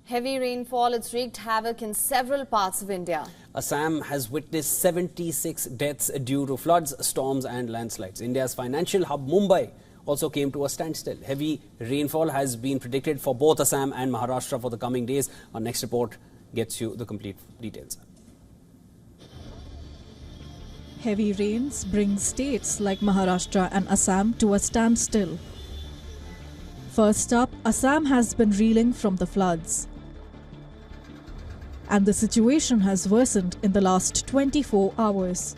Heavy rainfall has wreaked havoc in several parts of India. Assam has witnessed 76 deaths due to floods, storms and landslides. India's financial hub Mumbai also came to a standstill. Heavy rainfall has been predicted for both Assam and Maharashtra for the coming days. Our next report gets you the complete details. Heavy rains bring states like Maharashtra and Assam to a standstill. First up, Assam has been reeling from the floods. And the situation has worsened in the last 24 hours.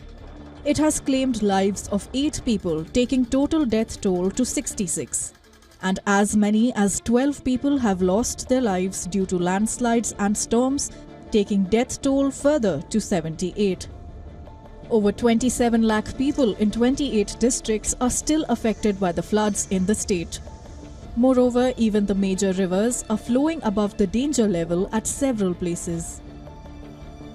It has claimed lives of 8 people, taking total death toll to 66. And as many as 12 people have lost their lives due to landslides and storms, taking death toll further to 78. Over 27 lakh people in 28 districts are still affected by the floods in the state. Moreover, even the major rivers are flowing above the danger level at several places.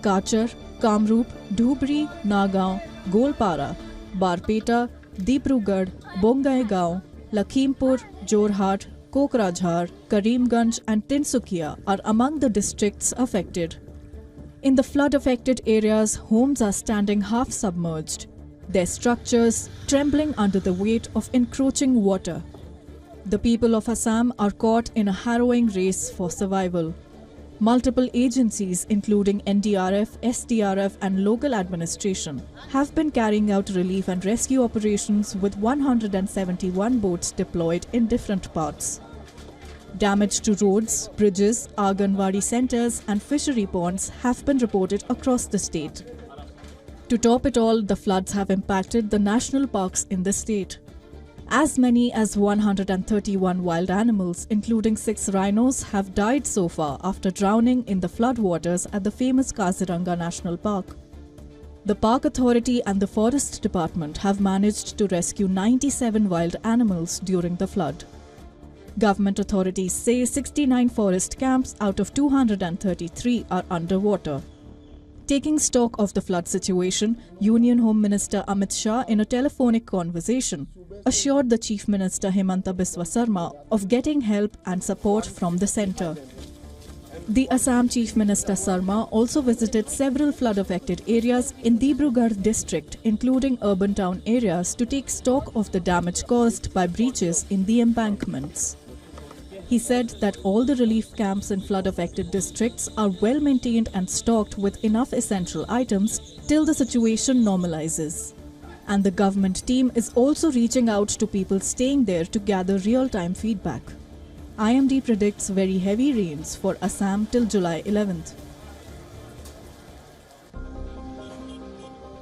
Kachar, Kamrup, Dhubri, Nagaon, Golpara, Barpeta, Dibrugarh, Bongaigaon, Lakhimpur, Jorhat, Kokrajhar, Karimganj and Tinsukia are among the districts affected. In the flood-affected areas, homes are standing half submerged, their structures trembling under the weight of encroaching water. The people of Assam are caught in a harrowing race for survival. Multiple agencies including NDRF, SDRF and local administration have been carrying out relief and rescue operations with 171 boats deployed in different parts. Damage to roads, bridges, Anganwadi centers and fishery ponds have been reported across the state. To top it all, the floods have impacted the national parks in the state. As many as 131 wild animals, including 6 rhinos, have died so far after drowning in the floodwaters at the famous Kaziranga National Park. The Park Authority and the Forest Department have managed to rescue 97 wild animals during the flood. Government authorities say 69 forest camps out of 233 are underwater. Taking stock of the flood situation, Union Home Minister Amit Shah, in a telephonic conversation, assured the Chief Minister Himanta Biswa Sarma of getting help and support from the centre. The Assam Chief Minister Sarma also visited several flood-affected areas in Dibrugarh district, including urban town areas, to take stock of the damage caused by breaches in the embankments. He said that all the relief camps in flood-affected districts are well maintained and stocked with enough essential items till the situation normalizes. And the government team is also reaching out to people staying there to gather real-time feedback. IMD predicts very heavy rains for Assam till July 11th.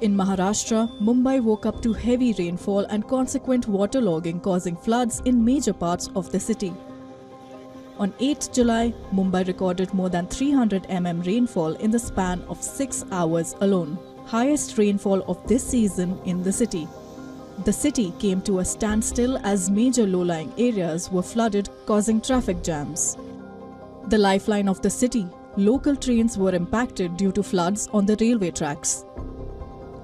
In Maharashtra, Mumbai woke up to heavy rainfall and consequent waterlogging causing floods in major parts of the city. On 8th July, Mumbai recorded more than 300 mm rainfall in the span of 6 hours alone, highest rainfall of this season in the city. The city came to a standstill as major low-lying areas were flooded, causing traffic jams. The lifeline of the city, local trains were impacted due to floods on the railway tracks.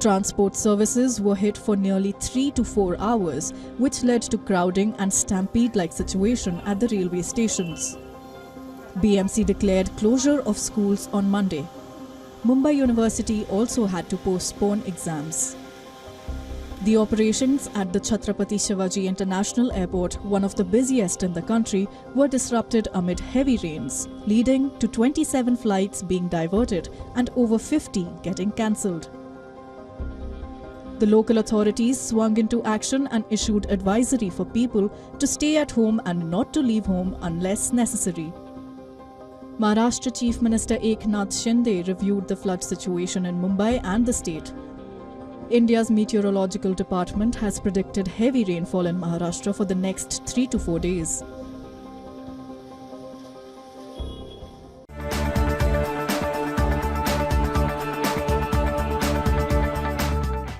Transport services were hit for nearly 3 to 4 hours, which led to crowding and stampede-like situation at the railway stations. BMC declared closure of schools on Monday. Mumbai University also had to postpone exams. The operations at the Chhatrapati Shivaji International Airport, one of the busiest in the country, were disrupted amid heavy rains, leading to 27 flights being diverted and over 50 getting cancelled. The local authorities swung into action and issued advisory for people to stay at home and not to leave home unless necessary. Maharashtra Chief Minister Eknath Shinde reviewed the flood situation in Mumbai and the state. India's Meteorological Department has predicted heavy rainfall in Maharashtra for the next 3 to 4 days.